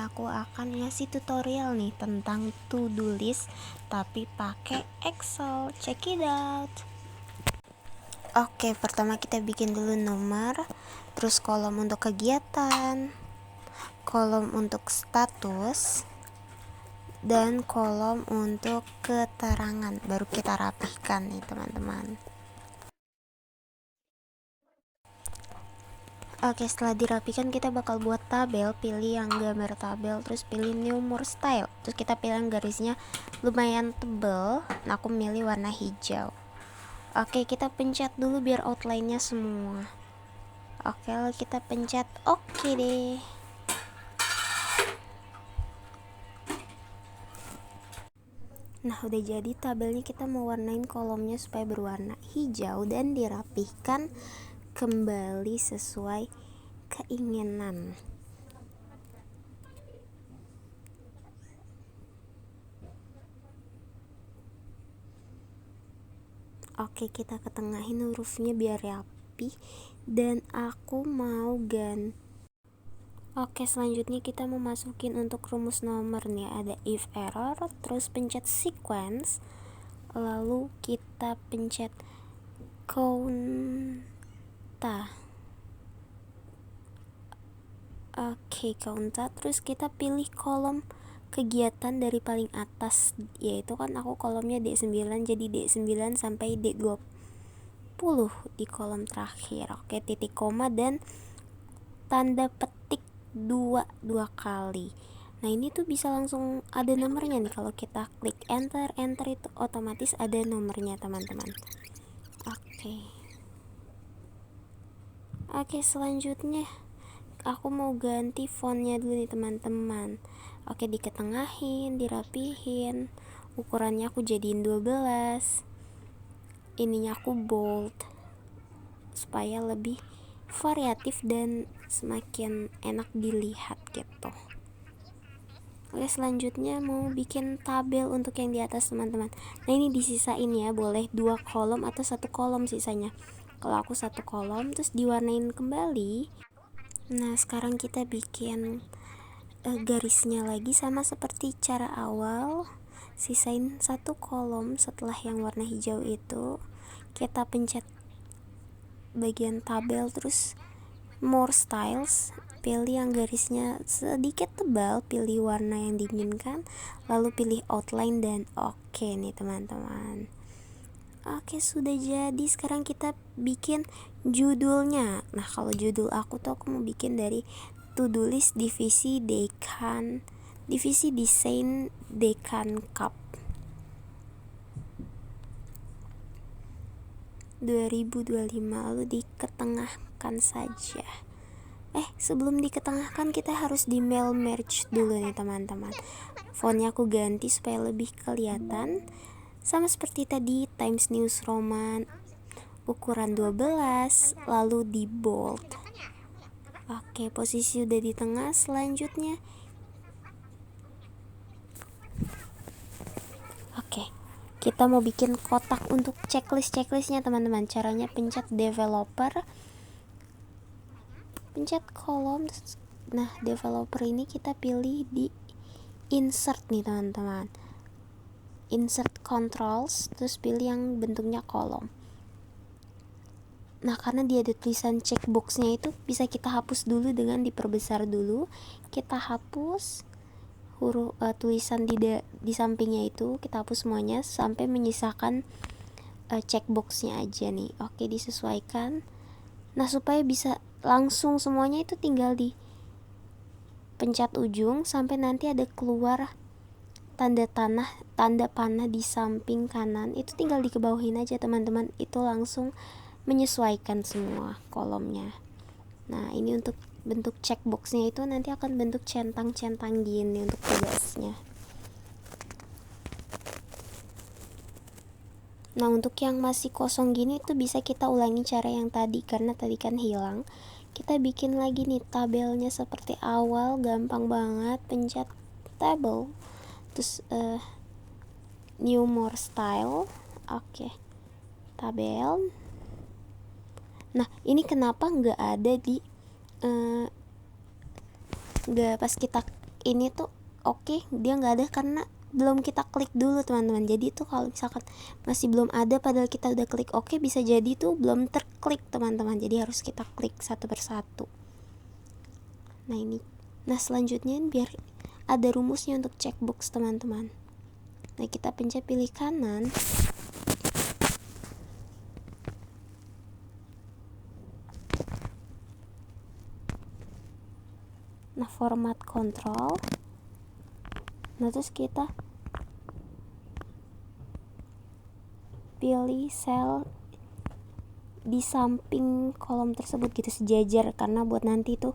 aku akan ngasih tutorial nih tentang to-do list tapi pakai Excel. Check it out. Oke, pertama kita bikin dulu nomor, terus kolom untuk kegiatan, kolom untuk status, dan kolom untuk keterangan. Baru kita rapihkan nih teman-teman. Oke, setelah dirapikan kita bakal buat tabel. Pilih yang gambar tabel, terus pilih new more style, terus kita pilih yang garisnya lumayan tebel. Nah, aku milih warna hijau. Oke, kita pencet dulu biar outline-nya semua. Oke, lalu kita pencet oke deh. Nah, udah jadi tabelnya. Kita mau warnain kolomnya supaya berwarna hijau dan dirapihkan kembali sesuai keinginan. Oke, kita ketengahin hurufnya biar rapi, dan aku mau ganti. Oke, selanjutnya kita mau masukin untuk rumus nomor nih. Ada if error, terus pencet sequence, lalu kita pencet counta. Oke, counta, terus kita pilih kolom kegiatan dari paling atas, yaitu kan aku kolomnya D9, jadi D9 sampai D20 di kolom terakhir. Oke, titik koma dan tanda petik dua kali. Nah, ini tuh bisa langsung ada nomornya nih. Kalau kita klik enter itu otomatis ada nomornya teman-teman. Oke, selanjutnya aku mau ganti fontnya dulu nih teman-teman. Oke, diketengahin, dirapihin. Ukurannya aku jadiin 12. Ininya aku bold supaya lebih variatif dan semakin enak dilihat gitu. Oke, selanjutnya mau bikin tabel untuk yang di atas teman-teman. Nah, ini disisain ya, boleh 2 kolom atau 1 kolom sisanya. Kalau aku 1 kolom, terus diwarnain kembali. Nah, sekarang kita bikin garisnya lagi sama seperti cara awal. Sisain 1 kolom setelah yang warna hijau itu. Kita pencet bagian tabel, terus more styles, pilih yang garisnya sedikit tebal, pilih warna yang diinginkan, lalu pilih outline dan oke nih teman-teman. Oke, sudah jadi. Sekarang kita bikin judulnya. Nah, kalau judul aku mau bikin dari to-do list divisi desain Dekan Cup 2025, lalu diketengahkan saja. Sebelum diketengahkan kita harus di mail merge dulu nih teman-teman. Fontnya aku ganti supaya lebih kelihatan. Sama seperti tadi, Times New Roman, ukuran 12, lalu di bold. Oke, posisi udah di tengah. Selanjutnya kita mau bikin kotak untuk checklistnya teman-teman. Caranya pencet developer, pencet kolom. Nah, developer ini kita pilih di insert nih teman-teman, insert controls, terus pilih yang bentuknya kolom. Nah, karena dia ada tulisan checkboxnya, itu bisa kita hapus dulu dengan diperbesar dulu. Kita hapus huruf tulisan di sampingnya itu, kita hapus semuanya sampai menyisakan checkboxnya aja nih. Oke, disesuaikan. Nah, supaya bisa langsung semuanya itu tinggal di pencet ujung sampai nanti ada keluar tanda panah di samping kanan, itu tinggal dikebawahin aja teman-teman. Itu langsung menyesuaikan semua kolomnya. Nah, ini untuk bentuk checkboxnya itu nanti akan bentuk centang-centang gini untuk tugasnya. Nah, untuk yang masih kosong gini itu bisa kita ulangi cara yang tadi, karena tadi kan hilang. Kita bikin lagi nih tabelnya seperti awal, gampang banget. Pencet table, terus new more style. Oke, tabel. Nah, ini kenapa nggak ada di nggak pas kita ini tuh oke, dia nggak ada karena belum kita klik dulu teman-teman. Jadi tuh kalau misalkan masih belum ada padahal kita udah klik oke, bisa jadi tuh belum terklik teman-teman. Jadi harus kita klik satu persatu. Nah ini, nah selanjutnya biar ada rumusnya untuk checkbox teman-teman. Nah kita pencet pilih kanan. Nah format kontrol. Nah terus kita pilih sel di samping kolom tersebut gitu sejajar, karena buat nanti tuh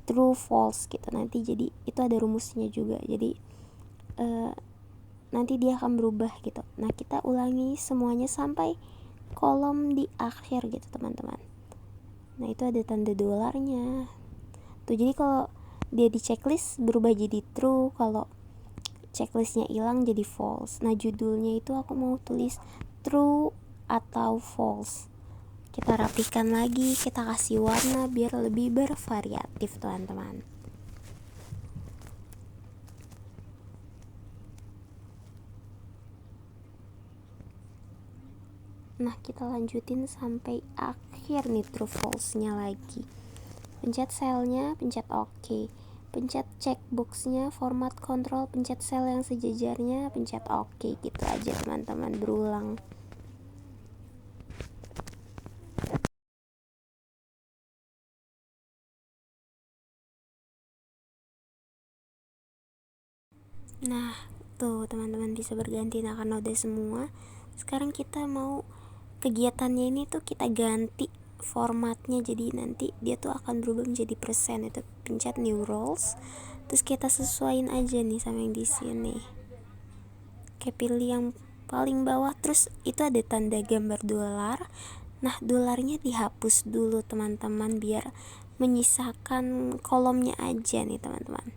true false gitu nanti. Jadi itu ada rumusnya juga, jadi nanti dia akan berubah gitu. Nah kita ulangi semuanya sampai kolom di akhir gitu teman-teman. Nah itu ada tanda dolarnya tuh, jadi kalau dia di checklist berubah jadi true, kalau checklistnya hilang jadi false. Nah judulnya itu aku mau tulis true atau false. Kita rapikan lagi, kita kasih warna biar lebih bervariatif teman-teman. Nah kita lanjutin sampai akhir nih true false nya lagi. Pencet selnya, pencet OK, pencet checkboxnya, format kontrol, pencet sel yang sejajarnya, pencet OK, gitu aja teman-teman, berulang. Nah tuh teman-teman bisa berganti. Nah karena udah semua, sekarang kita mau kegiatannya ini tuh kita ganti formatnya, jadi nanti dia tuh akan berubah menjadi persen. Itu pencet new roles, terus kita sesuaiin aja nih sama yang di sini. Kayak pilih yang paling bawah, terus itu ada tanda gambar dolar. Nah dolarnya dihapus dulu teman-teman biar menyisakan kolomnya aja nih teman-teman.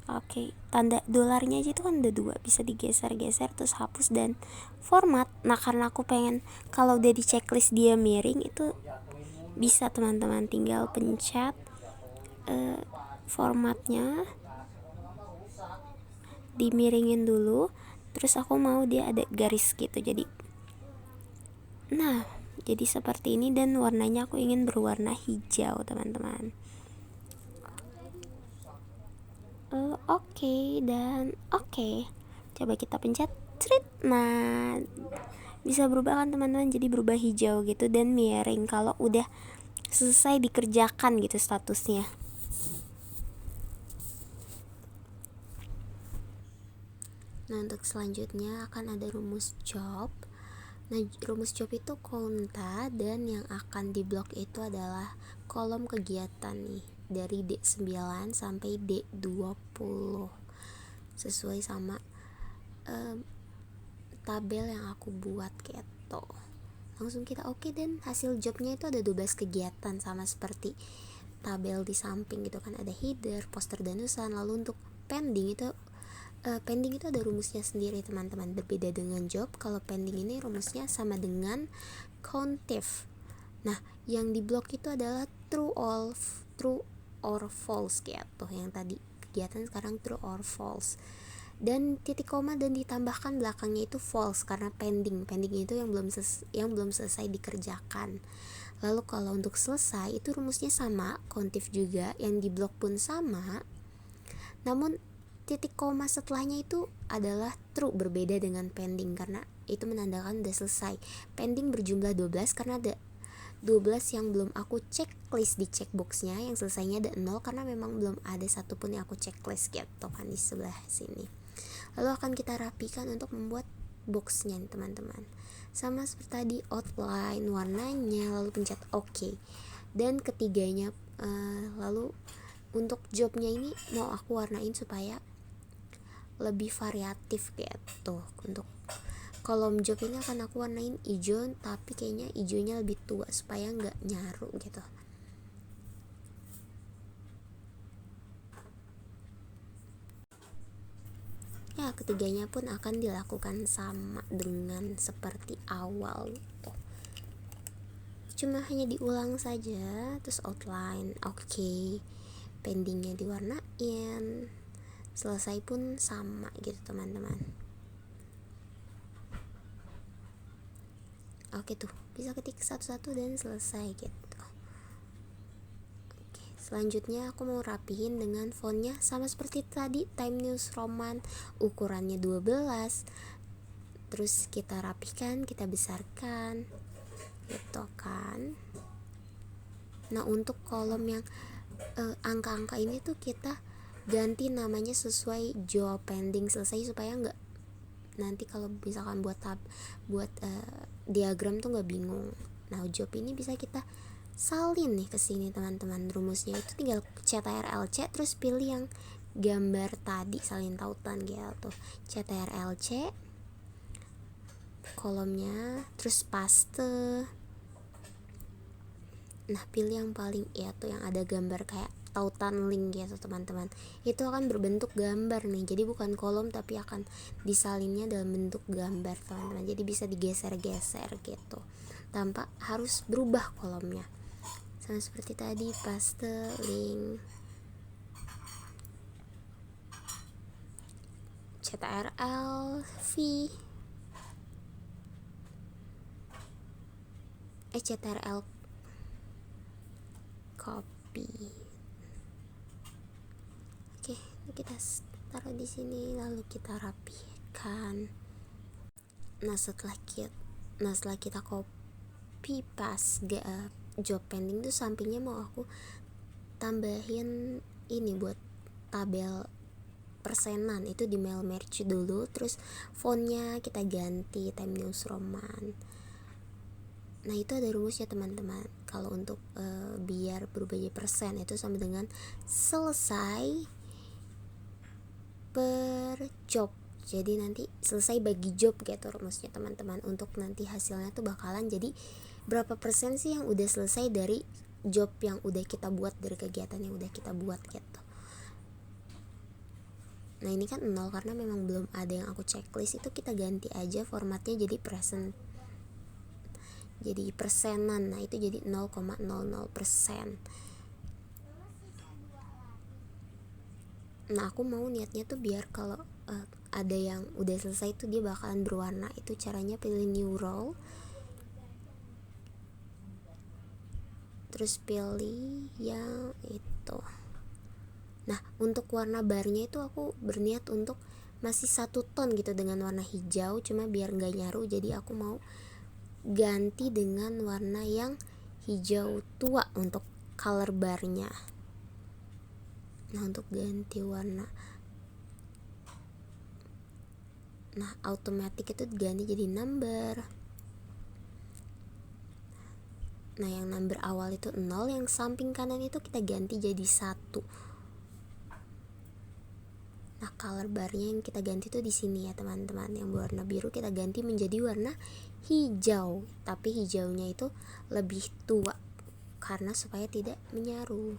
Oke, tanda dolarnya aja itu kan ada dua, bisa digeser-geser terus hapus dan format. Nah karena aku pengen kalau udah di checklist dia miring, itu bisa teman-teman tinggal pencet formatnya dimiringin dulu, terus aku mau dia ada garis gitu. Jadi nah jadi seperti ini, dan warnanya aku ingin berwarna hijau teman-teman. Oke, dan oke. Coba kita pencet treat. Nah, bisa berubah kan teman-teman, jadi berubah hijau gitu dan miring kalau udah selesai dikerjakan gitu statusnya. Nah untuk selanjutnya akan ada rumus job. Nah rumus job itu konta, dan yang akan diblok itu adalah kolom kegiatan nih, dari D9 sampai D20 sesuai sama tabel yang aku buat gitu. Langsung kita oke, dan hasil jobnya itu ada 12 kegiatan sama seperti tabel di samping gitu kan, ada header, poster dan urusan. Lalu untuk pending itu pending itu ada rumusnya sendiri teman-teman, berbeda dengan job. Kalau pending ini rumusnya sama dengan countif. Nah yang di blok itu adalah true or false gitu. Yang tadi kegiatan sekarang true or false, dan titik koma dan ditambahkan belakangnya itu false karena pending itu yang belum selesai dikerjakan. Lalu kalau untuk selesai itu rumusnya sama, countif juga, yang di blok pun sama, namun titik koma setelahnya itu adalah true, berbeda dengan pending karena itu menandakan udah selesai. Pending berjumlah 12 karena ada 12 yang belum aku checklist di checkboxnya, yang selesainya ada 0 karena memang belum ada satupun yang aku checklist gitu kan di sebelah sini. Lalu akan kita rapikan untuk membuat boxnya nih teman-teman, sama seperti tadi, outline warnanya, lalu pencet OK. Dan ketiganya lalu untuk jobnya ini mau aku warnain supaya lebih variatif gitu. Untuk kolom job ini akan aku warnain hijau, tapi kayaknya hijaunya lebih tua supaya nggak nyaru gitu. Ya ketiganya pun akan dilakukan sama dengan seperti awal gitu. cuma hanya diulang saja, terus outline oke, pendingnya diwarnain, selesai pun sama gitu teman-teman. Oke tuh, bisa ketik satu-satu dan selesai gitu. Oke, selanjutnya aku mau rapihin dengan fontnya sama seperti tadi, Time New Roman, ukurannya 12. Terus kita rapihkan, kita besarkan gitu kan. Nah untuk kolom yang angka-angka ini tuh kita ganti namanya sesuai job pending selesai, supaya nggak nanti kalau misalkan buat diagram tuh nggak bingung. Nah job ini bisa kita salin nih ke sini teman-teman. Rumusnya itu tinggal CTRL-C terus pilih yang gambar tadi, salin tautan gitu. CTRL-C kolomnya, terus paste. Nah pilih yang paling ya tuh yang ada gambar kayak tautan link gitu teman-teman. Itu akan berbentuk gambar nih, jadi bukan kolom tapi akan disalinnya dalam bentuk gambar teman-teman. Jadi bisa digeser-geser gitu tanpa harus berubah kolomnya. Sama seperti tadi, paste link, CTRL V, CTRL copy. Oke, kita taruh di sini lalu kita rapihkan. Nah setelah kita copy paste job pending tuh sampingnya mau aku tambahin ini buat tabel persenan, itu di mail merge dulu. Terus fontnya kita ganti Time New Roman. Nah itu ada rumusnya teman-teman. Kalau untuk biar berubah jadi persen itu sama dengan selesai per job. Jadi nanti selesai bagi job gitu rumusnya teman-teman. Untuk nanti hasilnya tuh bakalan jadi berapa persen sih yang udah selesai dari job yang udah kita buat, dari kegiatan yang udah kita buat gitu. Nah ini kan 0 karena memang belum ada yang aku checklist. Itu kita ganti aja formatnya jadi present, jadi persenan. Nah itu jadi 0,00%. Nah aku mau niatnya tuh biar kalau ada yang udah selesai tuh dia bakalan berwarna. Itu caranya pilih new row, terus pilih yang itu. Nah untuk warna barnya itu aku berniat untuk masih satu ton gitu dengan warna hijau, cuma biar nggak nyaru jadi aku mau ganti dengan warna yang hijau tua untuk color barnya. Nah untuk ganti warna, nah automatic itu diganti jadi number. Nah yang number awal itu 0, yang samping kanan itu kita ganti jadi 1. Nah color barnya yang kita ganti tuh di sini ya teman-teman. Yang berwarna biru kita ganti menjadi warna hijau, tapi hijaunya itu lebih tua karena supaya tidak menyaru.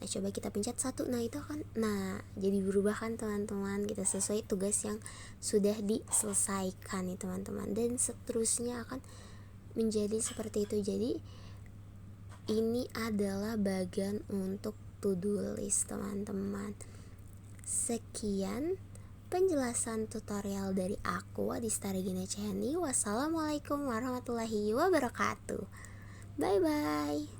Nah coba kita pencet 1, nah itu kan, nah jadi berubah kan teman-teman. Kita sesuai tugas yang sudah diselesaikan nih teman-teman, dan seterusnya akan menjadi seperti itu. Jadi ini adalah bagian untuk to do list teman-teman. Sekian penjelasan tutorial dari aku, Adista Regina Chani. Wassalamualaikum warahmatullahi wabarakatuh. Bye bye.